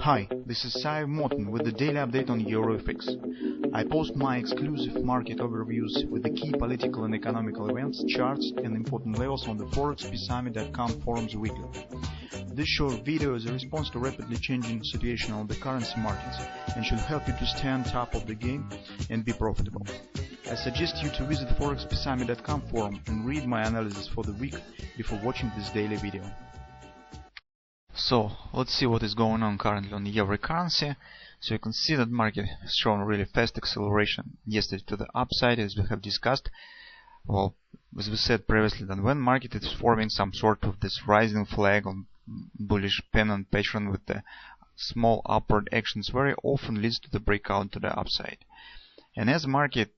Hi, this is Sive Morten with the daily update on EuroFX. I post my exclusive market overviews with the key political and economical events, charts and important levels on the ForexPeaceArmy.com forums weekly. This short video is a response to rapidly changing situation on the currency markets and should help you to stay on top of the game and be profitable. I suggest you to visit the ForexPeaceArmy.com forum and read my analysis for the week before watching this daily video. So let's see what is going on currently on the euro currency. So you can see that market has shown really fast acceleration yesterday to the upside, as we have discussed. Well, as we said previously, that when market is forming some sort of this rising flag on bullish pennant pattern with the small upward actions, very often leads to the breakout to the upside. And as market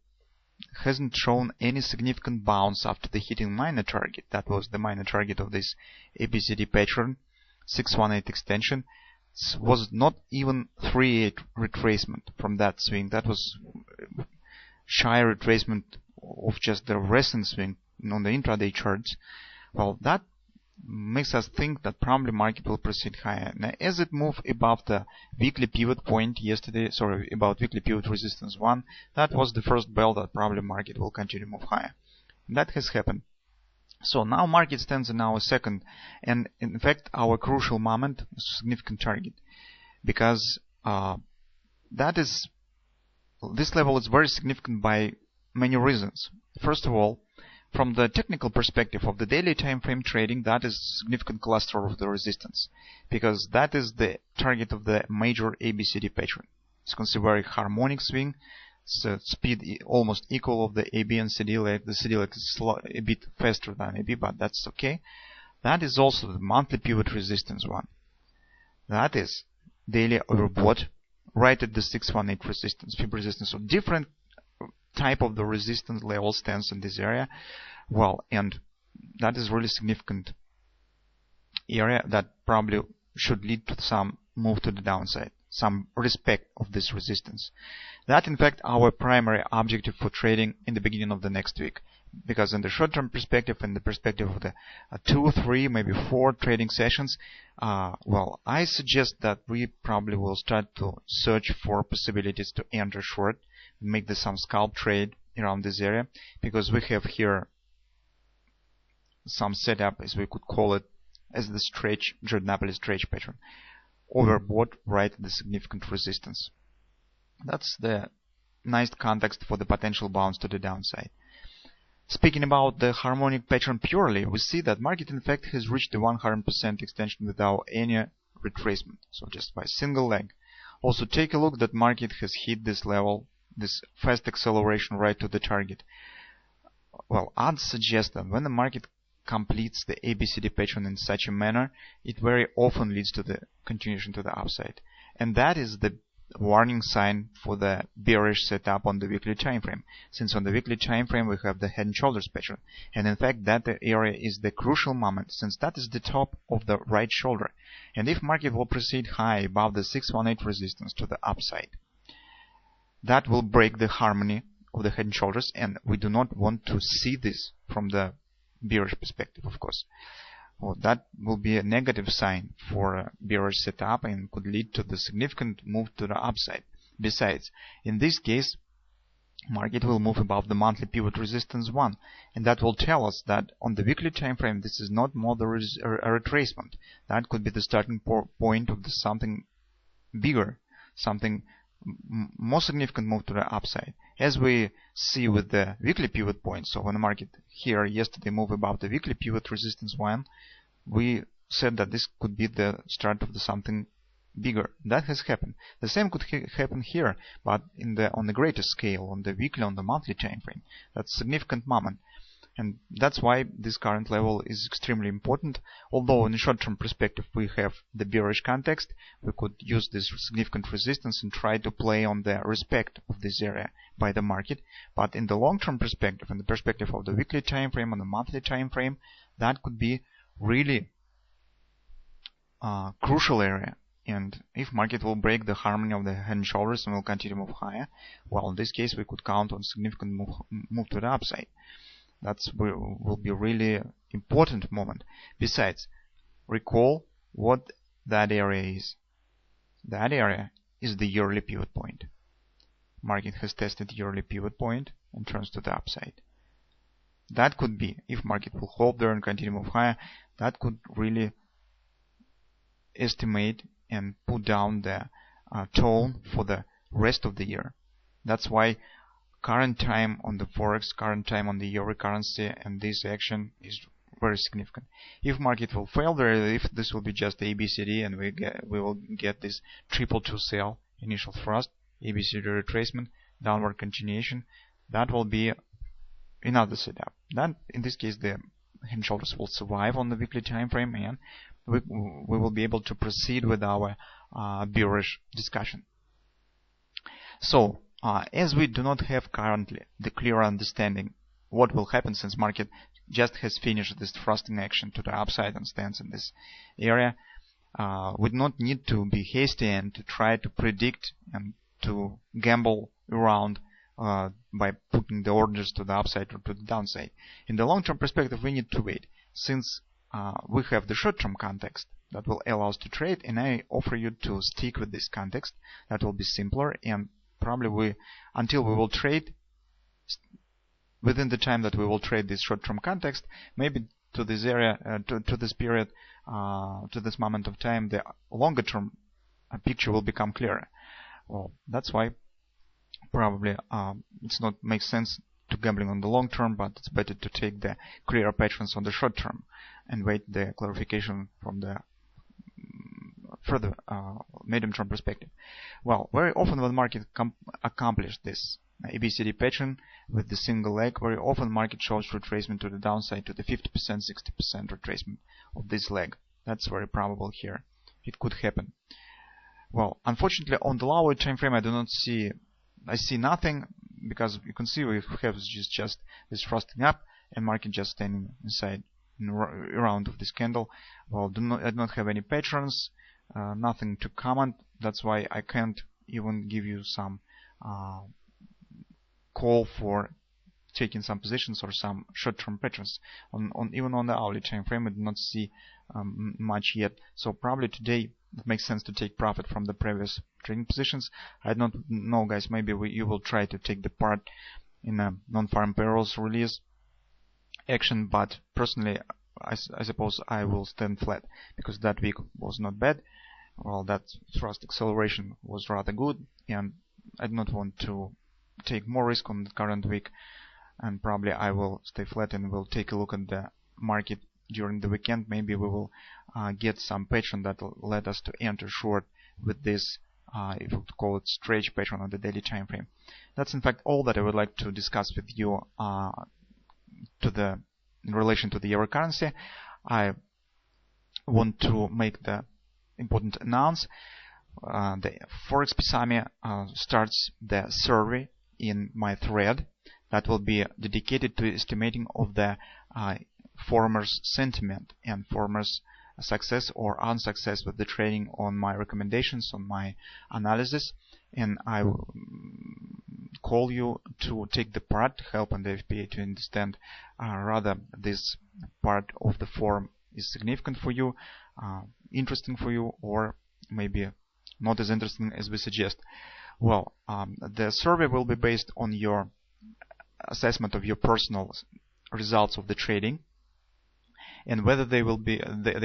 hasn't shown any significant bounce after the hitting minor target, that was the minor target of this ABCD pattern, 618 extension, was not even 3.8 retracement from that swing. That was shy retracement of just the recent swing on the intraday charts. Well, that makes us think that probably market will proceed higher. Now, as it moved above the weekly pivot point yesterday, about weekly pivot resistance 1, that was the first bell that probably market will continue to move higher. And that has happened. So now market stands in our second and in fact our crucial moment, significant target, because this level is very significant by many reasons. First of all, from the technical perspective of the daily time frame trading, that is a significant cluster of the resistance, because that is the target of the major ABCD pattern. It's considered very harmonic swing. So speed almost equal of the AB and CD leg. The CD leg is a bit faster than AB, but that's okay. That is also the monthly pivot resistance one. That is daily overbought right at the 618 resistance, fib resistance. So different type of the resistance level stands in this area. Well, and that is really significant area that probably should lead to some move to the downside, some respect of this resistance. That in fact our primary objective for trading in the beginning of the next week, because in the short-term perspective, in the perspective of the 2, 3, maybe 4 trading sessions, well, I suggest that we probably will start to search for possibilities to enter short, make some scalp trade around this area, because we have here some setup, as we could call it, as the stretch, Jordan stretch pattern, overbought right at the significant resistance. That's the nice context for the potential bounce to the downside. Speaking about the harmonic pattern purely, we see that market in fact has reached the 100% extension without any retracement, so just by single leg. Also take a look that market has hit this level, this fast acceleration right to the target. Well, odds suggest that when the market completes the ABCD pattern in such a manner, it very often leads to the continuation to the upside. And that is the warning sign for the bearish setup on the weekly time frame, since on the weekly time frame we have the head and shoulders pattern, and in fact that area is the crucial moment, since that is the top of the right shoulder. And if market will proceed high above the 618 resistance to the upside, that will break the harmony of the head and shoulders, and we do not want to see this from the bearish perspective, of course. Well, that will be a negative sign for a bearish setup and could lead to the significant move to the upside. Besides, in this case, market will move above the monthly pivot resistance 1, and that will tell us that on the weekly time frame this is not more a retracement. That could be the starting point of something bigger, something more significant move to the upside, as we see with the weekly pivot point. So when the market here yesterday moved above the weekly pivot resistance 1, we said that this could be the start of something bigger. That has happened. The same could happen here, but on the greater scale, on the weekly, on the monthly time frame. That's a significant moment. And that's why this current level is extremely important. Although in the short-term perspective we have the bearish context, we could use this significant resistance and try to play on the respect of this area by the market. But in the long-term perspective, in the perspective of the weekly time frame and the monthly time frame, that could be really crucial area. And if market will break the harmony of the head and shoulders and will continue to move higher, well, in this case we could count on significant move to the upside. That will be a really important moment. Besides, recall what that area is. That area is the yearly pivot point. Market has tested yearly pivot point and turns to the upside. That could be, if market will hold there and continue to move higher, that could really estimate and put down the tone for the rest of the year. That's why current time on the Forex, current time on the euro currency, and this action is very significant. If market will fail there, if this will be just ABCD and we will get this triple two sell, initial thrust, ABCD retracement, downward continuation, that will be another setup. Then in this case the head and shoulders will survive on the weekly time frame, and we will be able to proceed with our bearish discussion. So as we do not have currently the clear understanding what will happen, since market just has finished this thrusting action to the upside and stands in this area, we do not need to be hasty and to try to predict and to gamble around by putting the orders to the upside or to the downside. In the long-term perspective, we need to wait, since we have the short-term context that will allow us to trade, and I offer you to stick with this context. That will be simpler, and probably until we will trade, within the time that we will trade this short-term context, maybe to this area, to this period, to this moment of time, the longer-term picture will become clearer. Well, that's why probably it's not makes sense to gambling on the long term, but it's better to take the clearer patterns on the short term and wait the clarification from the further medium term perspective. Well, very often when market accomplish this ABCD pattern with the single leg, very often market shows retracement to the downside to the 50%, 60% retracement of this leg. That's very probable here. It could happen. Well, unfortunately, on the lower time frame, I see nothing, because you can see we have just this thrusting up and market just standing inside around of this candle. Well, I do not have any patterns, nothing to comment. That's why I can't even give you some call for taking some positions or some short-term patterns. Even on the hourly time frame, I do not see much yet. So probably today it makes sense to take profit from the previous trading positions. I don't know, guys. Maybe you will try to take the part in a non-farm payrolls release action, but personally, I suppose I will stand flat, because that week was not bad. Well, that thrust acceleration was rather good, and I do not want to take more risk on the current week, and probably I will stay flat and will take a look at the market during the weekend. Maybe we will get some pattern that will let us to enter short with this, if we would call it stretch pattern on the daily time frame. That's in fact all that I would like to discuss with you in relation to the euro currency. I want to make the important announce. The Forex Peace Army starts the survey in my thread that will be dedicated to estimating of the farmers' sentiment and farmers' success or unsuccess with the trading on my recommendations, on my analysis, and I will call you to take the part, help on the FPA to understand rather this part of the forum is significant for you, interesting for you, or maybe not as interesting as we suggest. Well, the survey will be based on your assessment of your personal results of the trading, and whether they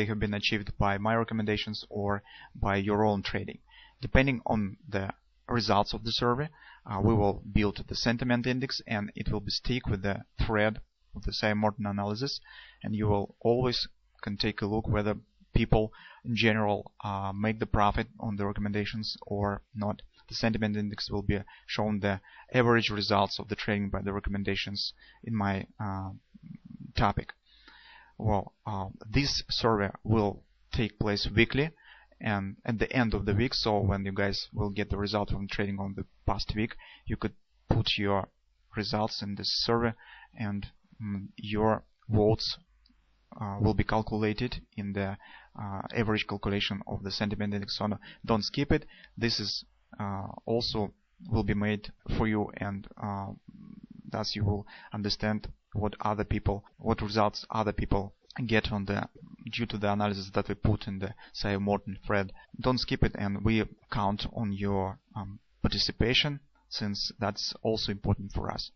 have been achieved by my recommendations or by your own trading. Depending on the results of the survey, we will build the sentiment index, and it will be stick with the thread of the Sive Morten analysis, and you will always can take a look whether people in general make the profit on the recommendations or not. The sentiment index will be shown the average results of the trading by the recommendations in my topic. Well, this survey will take place weekly and at the end of the week, so when you guys will get the result from trading on the past week, you could put your results in this survey, and your votes will be calculated in the average calculation of the sentiment index. So don't skip it. This is also will be made for you, and thus you will understand what results other people get on the due to the analysis that we put in the Sive Morten thread. Don't skip it, and we count on your participation, since that's also important for us.